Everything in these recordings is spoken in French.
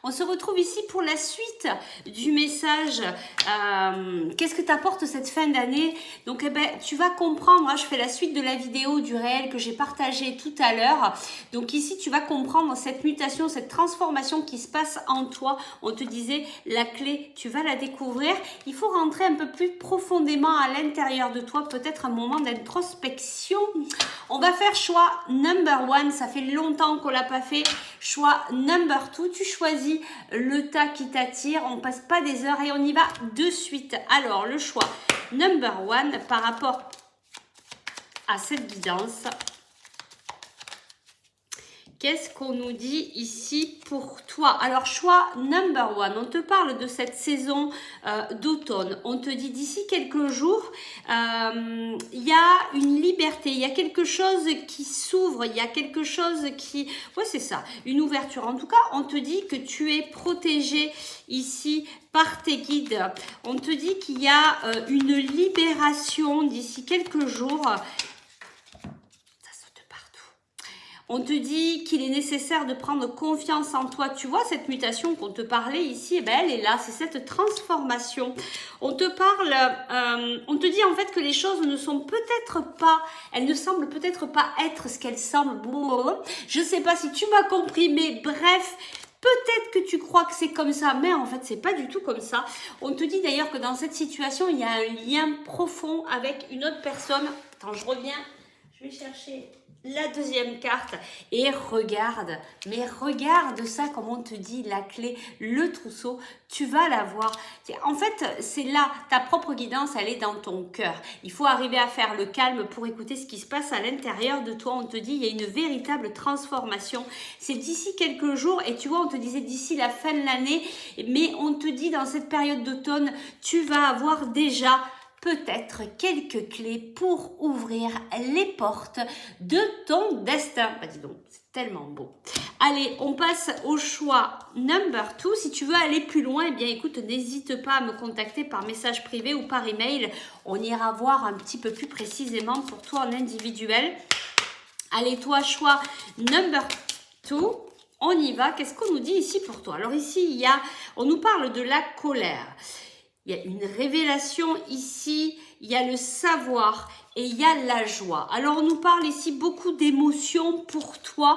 On se retrouve ici pour la suite du message. Qu'est-ce que t'apporte cette fin d'année? Donc, tu vas comprendre. Hein, je fais la suite de la vidéo du réel que j'ai partagé tout à l'heure. Donc ici, tu vas comprendre cette mutation, cette transformation qui se passe en toi. On te disait, la clé, tu vas la découvrir. Il faut rentrer un peu plus profondément à l'intérieur de toi. Peut-être un moment d'introspection. On va faire choix number one. Ça fait longtemps qu'on l'a pas fait. Choix number two. Tu choisis le tas qui t'attire, on passe pas des heures et on y va de suite. Alors le choix number one par rapport à cette guidance, qu'est-ce qu'on nous dit ici pour toi? Alors, choix number one, on te parle de cette saison d'automne. On te dit d'ici quelques jours, il y a une liberté, il y a quelque chose qui s'ouvre, il y a quelque chose qui... Ouais, c'est ça, une ouverture. En tout cas, on te dit que tu es protégé ici par tes guides. On te dit qu'il y a une libération d'ici quelques jours. On te dit qu'il est nécessaire de prendre confiance en toi. Tu vois, cette mutation qu'on te parlait ici, eh ben, elle est là. C'est cette transformation. On te parle, on te dit en fait que les choses ne sont peut-être pas, elles ne semblent peut-être pas être ce qu'elles semblent. Je ne sais pas si tu m'as compris, mais bref, peut-être que tu crois que c'est comme ça, mais en fait, c'est pas du tout comme ça. On te dit d'ailleurs que dans cette situation, il y a un lien profond avec une autre personne. Attends, je reviens. Je vais chercher la deuxième carte et regarde, mais regarde ça comme on te dit, la clé, le trousseau, tu vas la voir. En fait, c'est là, ta propre guidance, elle est dans ton cœur. Il faut arriver à faire le calme pour écouter ce qui se passe à l'intérieur de toi. On te dit, il y a une véritable transformation. C'est d'ici quelques jours et tu vois, on te disait d'ici la fin de l'année, mais on te dit dans cette période d'automne, tu vas avoir déjà peut-être quelques clés pour ouvrir les portes de ton destin. Bah dis donc, c'est tellement beau. Allez, on passe au choix number two. Si tu veux aller plus loin, eh bien écoute, n'hésite pas à me contacter par message privé ou par email. On ira voir un petit peu plus précisément pour toi en individuel. Allez, toi, choix number two. On y va. Qu'est-ce qu'on nous dit ici pour toi? Alors ici, on nous parle de la colère. Il y a une révélation ici, il y a le savoir et il y a la joie. Alors, on nous parle ici beaucoup d'émotions pour toi,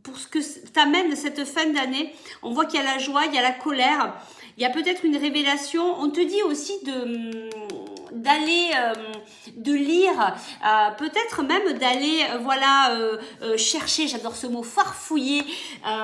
pour ce que t'amène cette fin d'année. On voit qu'il y a la joie, il y a la colère, il y a peut-être une révélation. On te dit aussi d'aller de lire, peut-être même d'aller chercher, j'adore ce mot, farfouiller